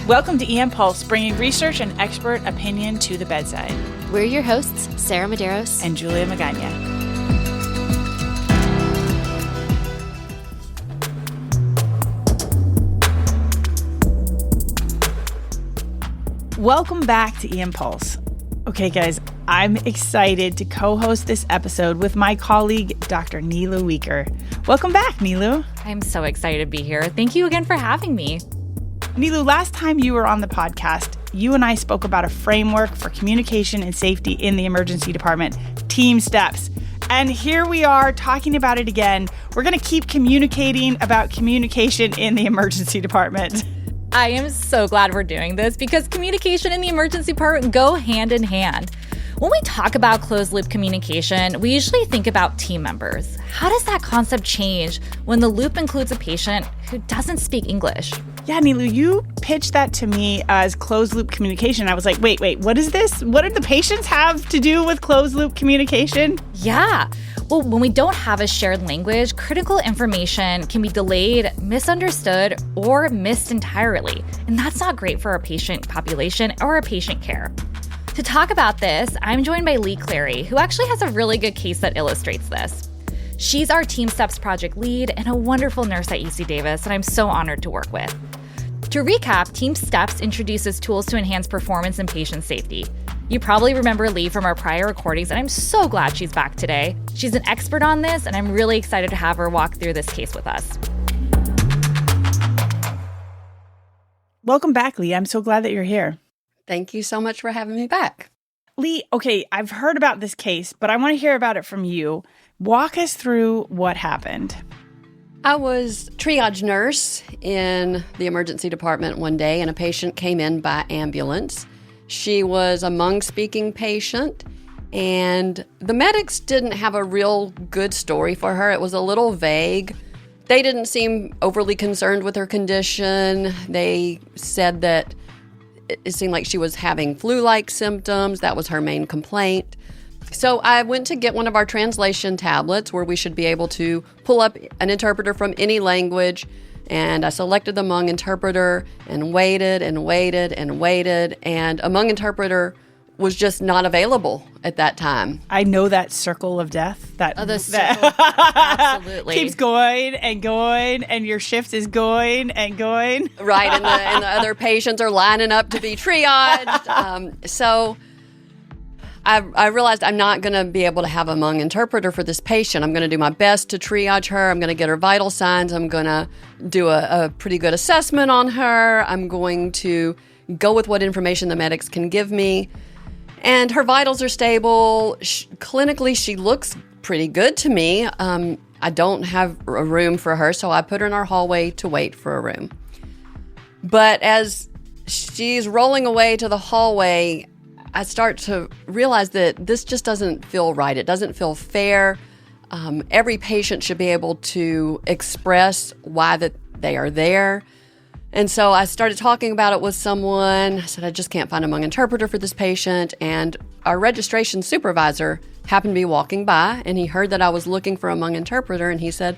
Welcome to EM Pulse, bringing research and expert opinion to the bedside. We're your hosts, Sarah Medeiros and Julia Magana. Welcome back to EM Pulse. Okay, guys, I'm excited to co-host this episode with my colleague, Dr. Neelou Weeker. Welcome back, Neelou. I'm so excited to be here. Thank you again for having me. Neelou, last time you were on the podcast, you and I spoke about a framework for communication and safety in the emergency department, TeamSTEPPS. And here we are talking about it again. We're going to keep communicating about communication in the emergency department. I am so glad we're doing this because communication and the emergency department go hand in hand. When we talk about closed-loop communication, we usually think about team members. How does that concept change when the loop includes a patient who doesn't speak English? Yeah, Neelou, you pitched that to me as closed-loop communication. I was like, wait, what is this? What do the patients have to do with closed-loop communication? Yeah. Well, when we don't have a shared language, critical information can be delayed, misunderstood, or missed entirely. And that's not great for our patient population or our patient care. To talk about this, I'm joined by Leigh Clary, who actually has a really good case that illustrates this. She's our TeamSTEPPS project lead and a wonderful nurse at UC Davis, and I'm so honored to work with. To recap, TeamSTEPPS introduces tools to enhance performance and patient safety. You probably remember Leigh from our prior recordings, and I'm so glad she's back today. She's an expert on this, and I'm really excited to have her walk through this case with us. Welcome back, Leigh. I'm so glad that you're here. Thank you so much for having me back. Leigh, okay, I've heard about this case, but I want to hear about it from you. Walk us through what happened. I was triage nurse in the emergency department one day, and a patient came in by ambulance. She was a Hmong-speaking patient, and the medics didn't have a real good story for her. It was a little vague. They didn't seem overly concerned with her condition. They said that it seemed like she was having flu-like symptoms. That was her main complaint. So I went to get one of our translation tablets where we should be able to pull up an interpreter from any language. And I selected the Hmong interpreter and waited and waited and waited. And a Hmong interpreter was just not available at that time. I know that circle of death. The circle. Absolutely. Keeps going, and your shift is going and going. Right, and the other patients are lining up to be triaged. So I realized I'm not going to be able to have a Hmong interpreter for this patient. I'm going to do my best to triage her. I'm going to get her vital signs. I'm going to do a pretty good assessment on her. I'm going to go with what information the medics can give me. And her vitals are stable. Clinically, she looks pretty good to me. I don't have a room for her, so I put her in our hallway to wait for a room. But as she's rolling away to the hallway, I start to realize that this just doesn't feel right. It doesn't feel fair. Every patient should be able to express why that they are there. And so I started talking about it with someone. I said, I just can't find a Hmong interpreter for this patient. And our registration supervisor happened to be walking by, and he heard that I was looking for a Hmong interpreter, and he said,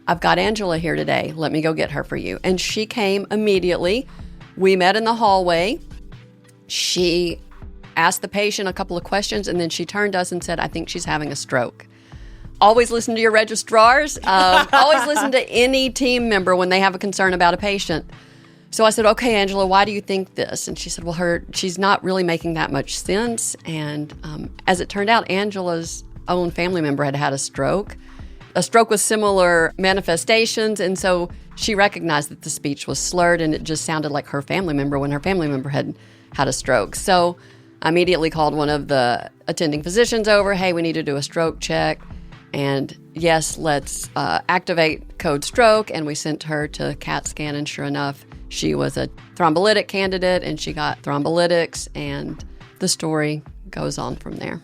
I've got Angela here today. Let me go get her for you. And she came immediately. We met in the hallway. She asked the patient a couple of questions, and then she turned to us and said, I think she's having a stroke. Always listen to your registrars. Always listen to any team member when they have a concern about a patient. So I said, okay, Angela, why do you think this? And she said, well, she's not really making that much sense. And as it turned out, Angela's own family member had had a stroke with similar manifestations. And so she recognized that the speech was slurred, and it just sounded like her family member when her family member had had a stroke. So I immediately called one of the attending physicians over. Hey, we need to do a stroke check. And yes, let's activate code stroke. And we sent her to CAT scan. And sure enough, she was a thrombolytic candidate, and she got thrombolytics. And the story goes on from there.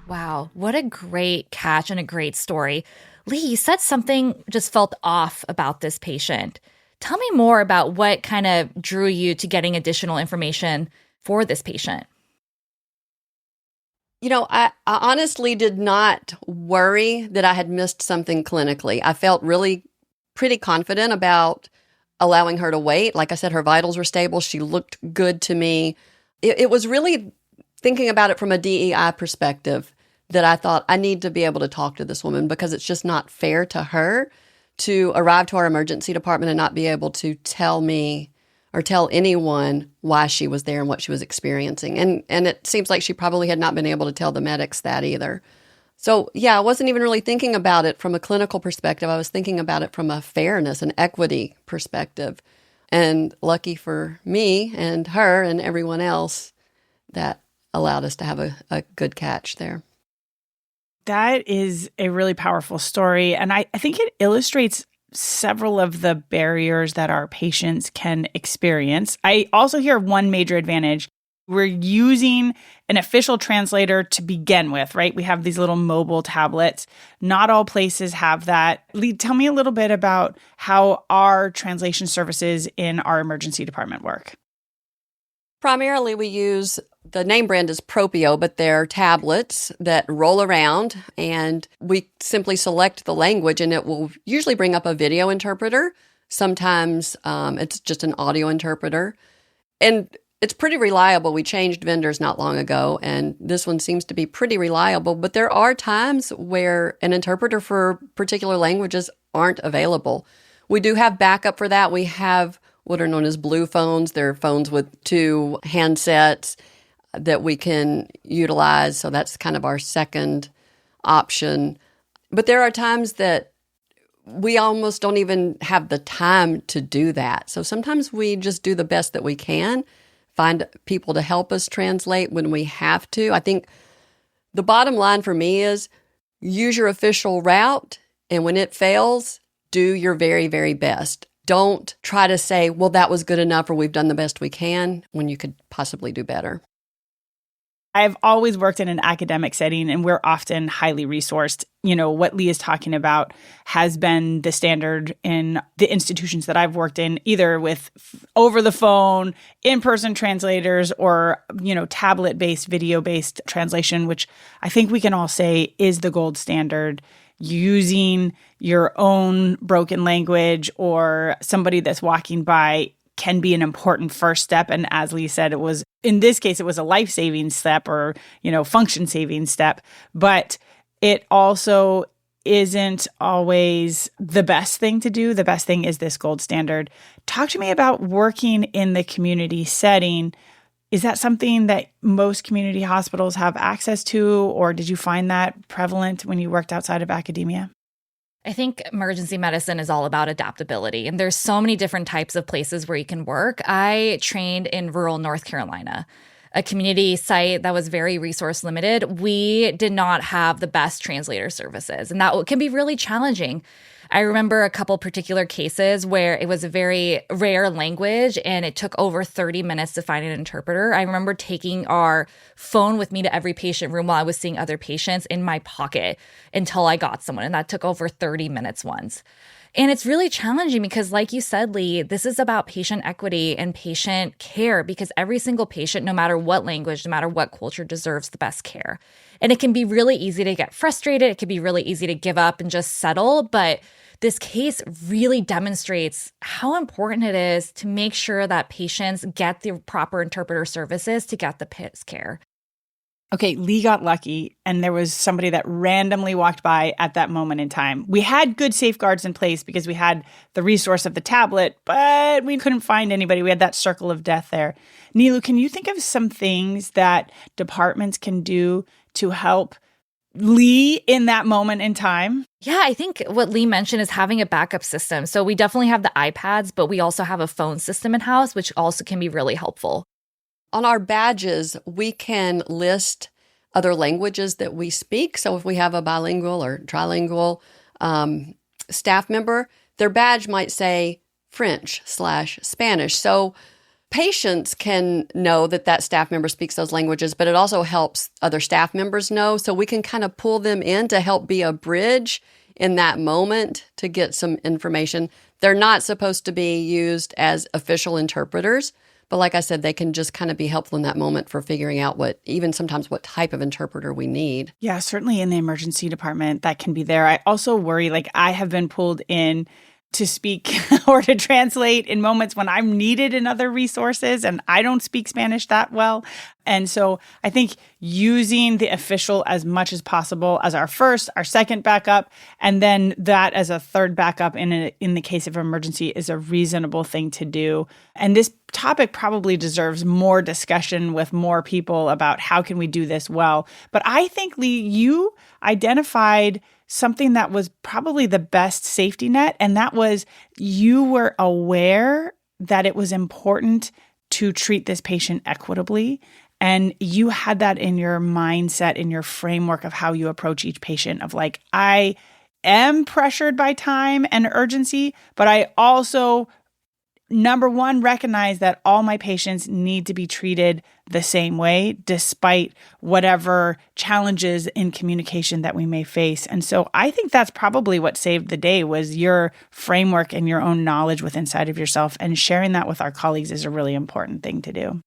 Wow, what a great catch and a great story. Leigh, you said something just felt off about this patient. Tell me more about what kind of drew you to getting additional information for this patient. You know, I honestly did not worry that I had missed something clinically. I felt really pretty confident about allowing her to wait. Like I said, her vitals were stable. She looked good to me. It was really thinking about it from a DEI perspective that I thought I need to be able to talk to this woman because it's just not fair to her to arrive to our emergency department and not be able to tell me or tell anyone why she was there and what she was experiencing. And it seems like she probably had not been able to tell the medics that either. So, yeah, I wasn't even really thinking about it from a clinical perspective. I was thinking about it from a fairness and equity perspective. And lucky for me and her and everyone else, that allowed us to have a good catch there. That is a really powerful story. And I think it illustrates several of the barriers that our patients can experience. I also hear one major advantage. We're using an official translator to begin with, right? We have these little mobile tablets. Not all places have that. Leigh, tell me a little bit about how our translation services in our emergency department work. Primarily, we use, the name brand is Propio, but they're tablets that roll around, and we simply select the language, and it will usually bring up a video interpreter. Sometimes it's just an audio interpreter. And it's pretty reliable. We changed vendors not long ago, and this one seems to be pretty reliable. But there are times where an interpreter for particular languages aren't available. We do have backup for that. We have what are known as blue phones. They're phones with two handsets that we can utilize. So that's kind of our second option. But there are times that we almost don't even have the time to do that. So sometimes we just do the best that we can, find people to help us translate when we have to. I think the bottom line for me is use your official route, and when it fails, do your very, very best. Don't try to say, well, that was good enough or we've done the best we can when you could possibly do better. I've always worked in an academic setting, and we're often highly resourced. You know, what Leigh is talking about has been the standard in the institutions that I've worked in, either with over the phone, in-person translators, or, you know, tablet-based, video-based translation, which I think we can all say is the gold standard. Using your own broken language or somebody that's walking by can be an important first step. And as Leigh said, it was, in this case, it was a life-saving step or, you know, function-saving step. But it also isn't always the best thing to do. The best thing is this gold standard. Talk to me about working in the community setting. Is that something that most community hospitals have access to, or did you find that prevalent when you worked outside of academia? I think emergency medicine is all about adaptability, and there's so many different types of places where you can work. I trained in rural North Carolina, a community site that was very resource limited. We did not have the best translator services, and that can be really challenging. I remember a couple particular cases where it was a very rare language and it took over 30 minutes to find an interpreter. I remember taking our phone with me to every patient room while I was seeing other patients in my pocket until I got someone, and that took over 30 minutes once. And it's really challenging because, like you said, Leigh, this is about patient equity and patient care, because every single patient, no matter what language, no matter what culture, deserves the best care. And it can be really easy to get frustrated. It can be really easy to give up and just settle. But this case really demonstrates how important it is to make sure that patients get the proper interpreter services to get the best care. Okay, Leigh got lucky, and there was somebody that randomly walked by at that moment in time. We had good safeguards in place because we had the resource of the tablet, but we couldn't find anybody. We had that circle of death there. Neelou, can you think of some things that departments can do to help Leigh in that moment in time? Yeah, I think what Leigh mentioned is having a backup system. So we definitely have the iPads, but we also have a phone system in-house, which also can be really helpful. On our badges, we can list other languages that we speak. So if we have a bilingual or trilingual staff member, their badge might say French/Spanish. So patients can know that that staff member speaks those languages, but it also helps other staff members know. So we can kind of pull them in to help be a bridge in that moment to get some information. They're not supposed to be used as official interpreters, but like I said, they can just kind of be helpful in that moment for figuring out even sometimes what type of interpreter we need. Yeah, certainly in the emergency department, that can be there. I also worry, like I have been pulled in to speak or to translate in moments when I'm needed in other resources and I don't speak Spanish that well. And so I think using the official as much as possible as our second backup, and then that as a third backup in the case of emergency is a reasonable thing to do. And this topic probably deserves more discussion with more people about how can we do this well. But I think, Leigh, you identified something that was probably the best safety net, and that was you were aware that it was important to treat this patient equitably, and you had that in your mindset, in your framework of how you approach each patient of like, I am pressured by time and urgency, but I also, number one, recognize that all my patients need to be treated the same way, despite whatever challenges in communication that we may face. And so I think that's probably what saved the day was your framework and your own knowledge with inside of yourself. And sharing that with our colleagues is a really important thing to do.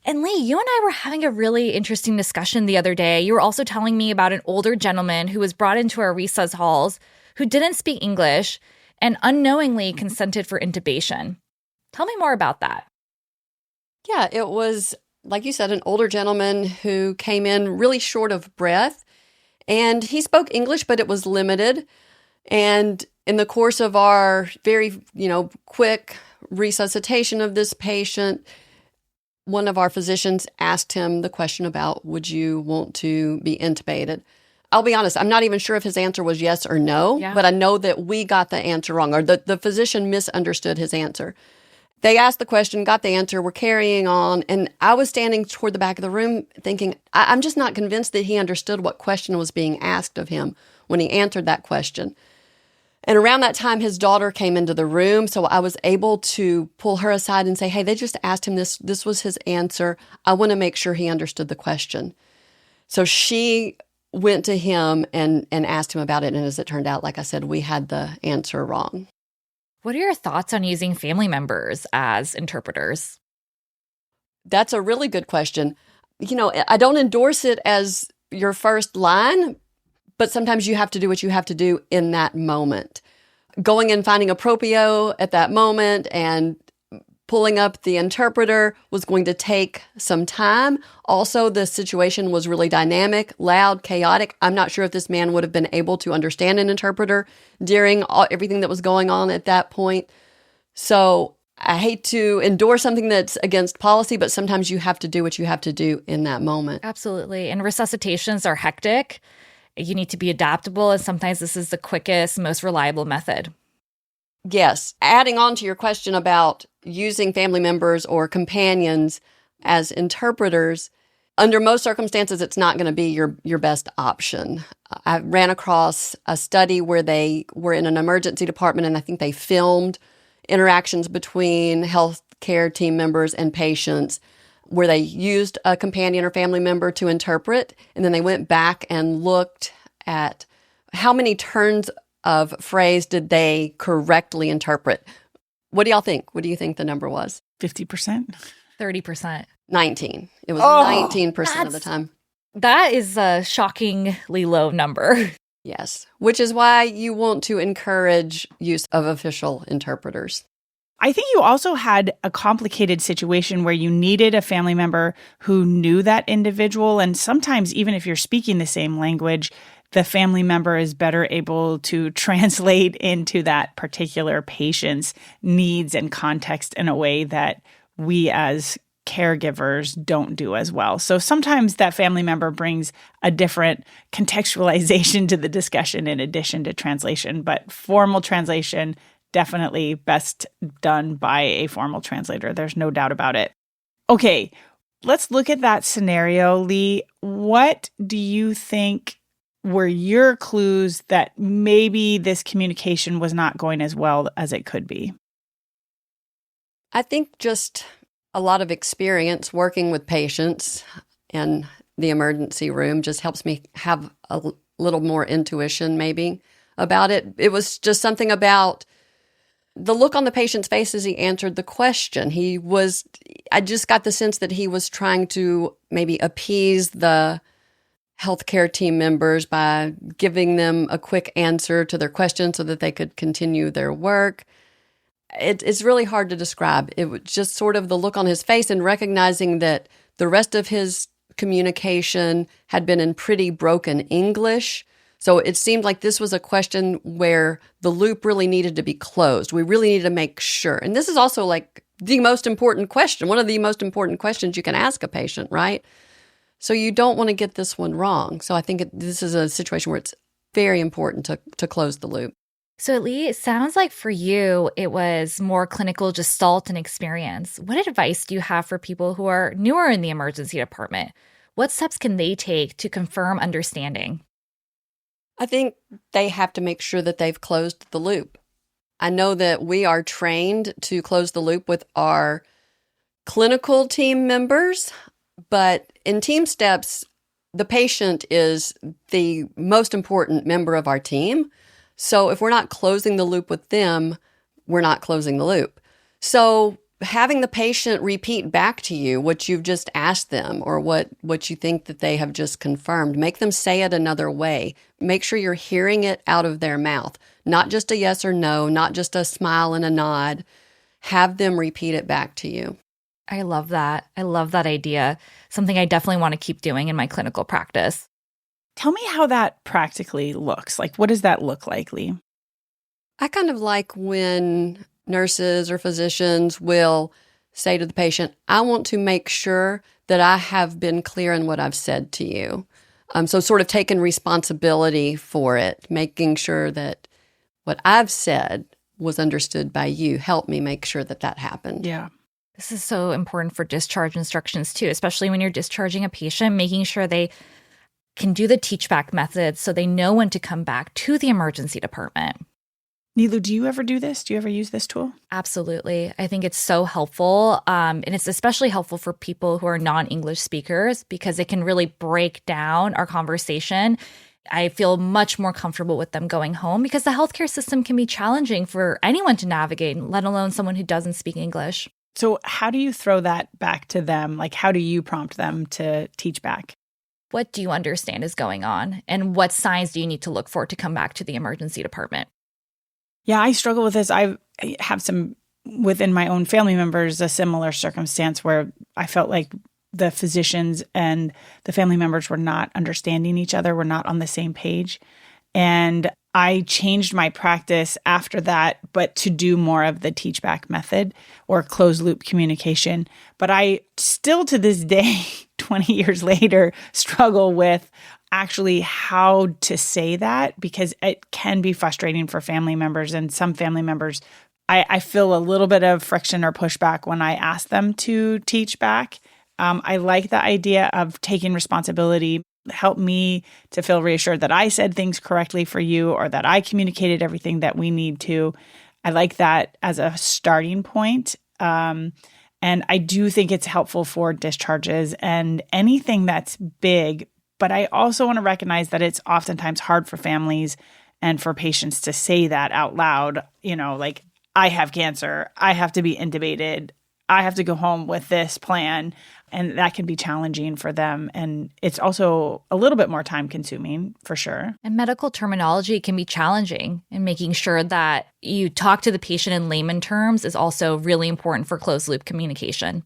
And Leigh, you and I were having a really interesting discussion the other day. You were also telling me about an older gentleman who was brought into our resus halls who didn't speak English and unknowingly consented for intubation. Tell me more about that. Yeah, it was, like you said, an older gentleman who came in really short of breath. And he spoke English, but it was limited. And in the course of our very, quick resuscitation of this patient, one of our physicians asked him the question about, would you want to be intubated? I'll be honest, I'm not even sure if his answer was yes or no, but I know that we got the answer wrong, or the physician misunderstood his answer. They asked the question, got the answer, we're carrying on, and I was standing toward the back of the room thinking, I'm just not convinced that he understood what question was being asked of him when he answered that question. And around that time, his daughter came into the room, so I was able to pull her aside and say, hey, they just asked him this. This was his answer. I want to make sure he understood the question. So she went to him and asked him about it, and as it turned out, like I said, we had the answer wrong. What are your thoughts on using family members as interpreters? That's a really good question. I don't endorse it as your first line, but sometimes you have to do what you have to do in that moment. Going and finding a proprio at that moment and pulling up the interpreter was going to take some time. Also, the situation was really dynamic, loud, chaotic. I'm not sure if this man would have been able to understand an interpreter during everything that was going on at that point. So I hate to endorse something that's against policy, but sometimes you have to do what you have to do in that moment. Absolutely. And resuscitations are hectic. You need to be adaptable, and sometimes this is the quickest, most reliable method. Yes. Adding on to your question about using family members or companions as interpreters, under most circumstances, it's not going to be your best option. I ran across a study where they were in an emergency department, and I think they filmed interactions between healthcare team members and patients where they used a companion or family member to interpret, and then they went back and looked at how many turns of phrase did they correctly interpret. What do y'all think? What do you think the number was? 50%? 30%. 19. It was 19% of the time. That is a shockingly low number. Yes, which is why you want to encourage use of official interpreters. I think you also had a complicated situation where you needed a family member who knew that individual. And sometimes, even if you're speaking the same language, the family member is better able to translate into that particular patient's needs and context in a way that we as caregivers don't do as well. So sometimes that family member brings a different contextualization to the discussion in addition to translation. But formal translation, definitely best done by a formal translator. There's no doubt about it. Okay, let's look at that scenario. Leigh, what do you think were your clues that maybe this communication was not going as well as it could be? I think just a lot of experience working with patients in the emergency room just helps me have a little more intuition maybe about it. It was just something about the look on the patient's face as he answered the question. I just got the sense that he was trying to maybe appease the healthcare team members by giving them a quick answer to their question so that they could continue their work. It's really hard to describe. It was just sort of the look on his face and recognizing that the rest of his communication had been in pretty broken English. So it seemed like this was a question where the loop really needed to be closed. We really needed to make sure. And this is also like the most important question, one of the most important questions you can ask a patient, right? So you don't want to get this one wrong. So I think this is a situation where it's very important to close the loop. So, Leigh, it sounds like for you, it was more clinical gestalt and experience. What advice do you have for people who are newer in the emergency department? What steps can they take to confirm understanding? I think they have to make sure that they've closed the loop. I know that we are trained to close the loop with our clinical team members, but in TeamSTEPPS, the patient is the most important member of our team. So if we're not closing the loop with them, we're not closing the loop. So having the patient repeat back to you what you've just asked them or what you think that they have just confirmed, make them say it another way. Make sure you're hearing it out of their mouth, not just a yes or no, not just a smile and a nod. Have them repeat it back to you. I love that. I love that idea. Something I definitely want to keep doing in my clinical practice. Tell me how that practically looks. Like, what does that look like, Leigh? I kind of like when nurses or physicians will say to the patient, I want to make sure that I have been clear in what I've said to you. So sort of taking responsibility for it, making sure that what I've said was understood by you. Help me make sure that that happened. Yeah. This is so important for discharge instructions too, especially when you're discharging a patient, making sure they can do the teach back method so they know when to come back to the emergency department. Neelou, do you ever do this? Do you ever use this tool? Absolutely. I think it's so helpful. And it's especially helpful for people who are non-English speakers because it can really break down our conversation. I feel much more comfortable with them going home because the healthcare system can be challenging for anyone to navigate, let alone someone who doesn't speak English. So how do you throw that back to them? Like, how do you prompt them to teach back? What do you understand is going on? And what signs do you need to look for to come back to the emergency department? Yeah, I struggle with this. I have some within my own family members, a similar circumstance where I felt like the physicians and the family members were not understanding each other, were not on the same page. And I changed my practice after that, but to do more of the teach back method or closed loop communication. But I still to this day, 20 years later, struggle with actually how to say that because it can be frustrating for family members. And some family members, I feel a little bit of friction or pushback when I ask them to teach back. I like the idea of taking responsibility. Help me to feel reassured that I said things correctly for you or that I communicated everything that we need to. I like that as a starting point. And I do think it's helpful for discharges and anything that's big. But I also want to recognize that it's oftentimes hard for families and for patients to say that out loud. You know, like, I have cancer. I have to be intubated. I have to go home with this plan. And that can be challenging for them. And it's also a little bit more time consuming for sure. And medical terminology can be challenging, and making sure that you talk to the patient in layman terms is also really important for closed loop communication.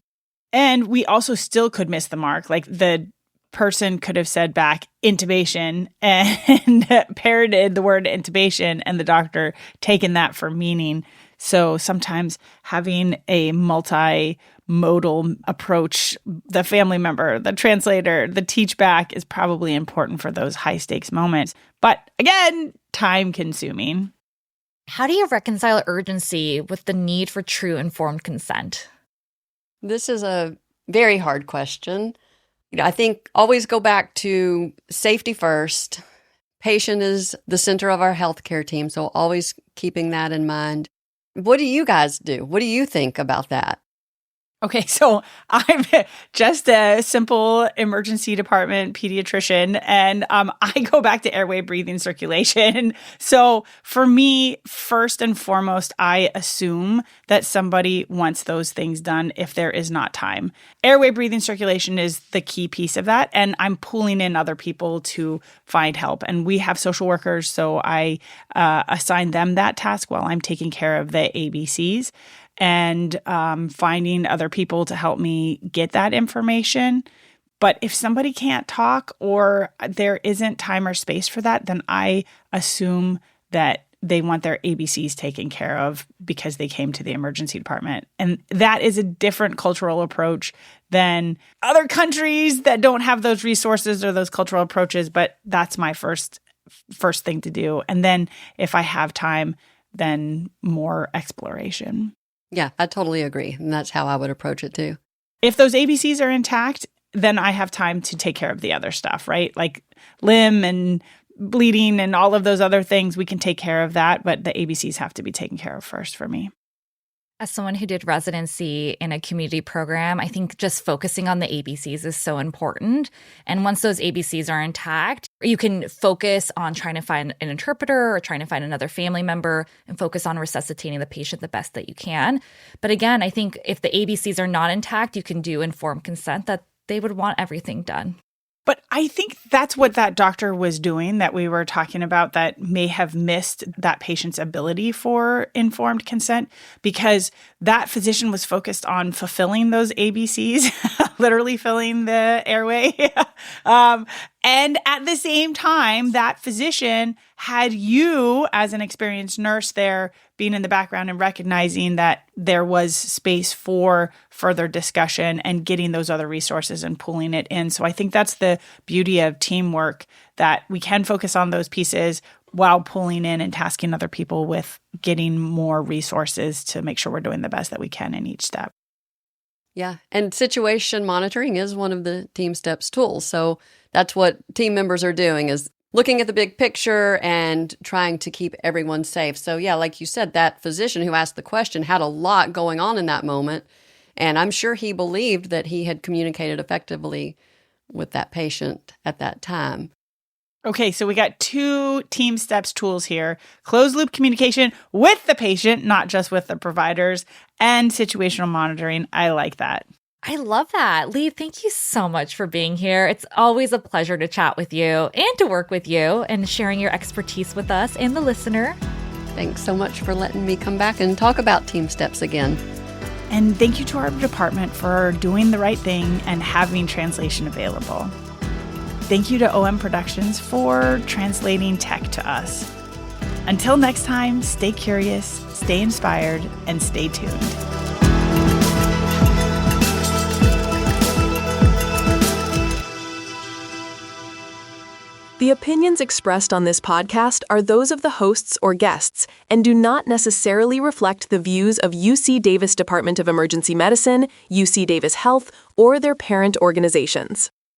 And we also still could miss the mark. Like, the person could have said back intubation and parroted the word intubation and the doctor taken that for meaning. So sometimes having a multimodal approach, the family member, the translator, the teach back is probably important for those high stakes moments. But again, time consuming. How do you reconcile urgency with the need for true informed consent? This is a very hard question. I think always go back to safety first. Patient is the center of our healthcare team, so always keeping that in mind. What do you guys do? What do you think about that? Okay, so I'm just a simple emergency department pediatrician, and I go back to airway, breathing, circulation. So for me, first and foremost, I assume that somebody wants those things done if there is not time. Airway, breathing, circulation is the key piece of that, and I'm pulling in other people to find help. And we have social workers, so I assign them that task while I'm taking care of the ABCs. And finding other people to help me get that information. But if somebody can't talk or there isn't time or space for that, then I assume that they want their ABCs taken care of because they came to the emergency department. And that is a different cultural approach than other countries that don't have those resources or those cultural approaches. But that's my first thing to do. And then if I have time, then more exploration. Yeah, I totally agree. And that's how I would approach it too. If those ABCs are intact, then I have time to take care of the other stuff, right? Like limb and bleeding and all of those other things, we can take care of that. But the ABCs have to be taken care of first for me. As someone who did residency in a community program, I think just focusing on the ABCs is so important. And once those ABCs are intact, you can focus on trying to find an interpreter or trying to find another family member and focus on resuscitating the patient the best that you can. But again, I think if the ABCs are not intact, you can do informed consent that they would want everything done. But I think that's what that doctor was doing that we were talking about that may have missed that patient's ability for informed consent, because that physician was focused on fulfilling those ABCs, literally filling the airway. And at the same time, that physician had you as an experienced nurse there being in the background and recognizing that there was space for further discussion and getting those other resources and pulling it in. So I think that's the beauty of teamwork, that we can focus on those pieces while pulling in and tasking other people with getting more resources to make sure we're doing the best that we can in each step. Yeah. And situation monitoring is one of the TeamSTEPPS tools. So that's what team members are doing, is looking at the big picture and trying to keep everyone safe. So yeah, like you said, that physician who asked the question had a lot going on in that moment. And I'm sure he believed that he had communicated effectively with that patient at that time. Okay, so we got 2 TeamSTEPPS tools here: closed loop communication with the patient, not just with the providers, and situational monitoring. I like that. I love that. Leigh, thank you so much for being here. It's always a pleasure to chat with you and to work with you and sharing your expertise with us and the listener. Thanks so much for letting me come back and talk about TeamSTEPPS again. And thank you to our department for doing the right thing and having translation available. Thank you to OM Productions for translating tech to us. Until next time, stay curious, stay inspired, and stay tuned. The opinions expressed on this podcast are those of the hosts or guests and do not necessarily reflect the views of UC Davis Department of Emergency Medicine, UC Davis Health, or their parent organizations.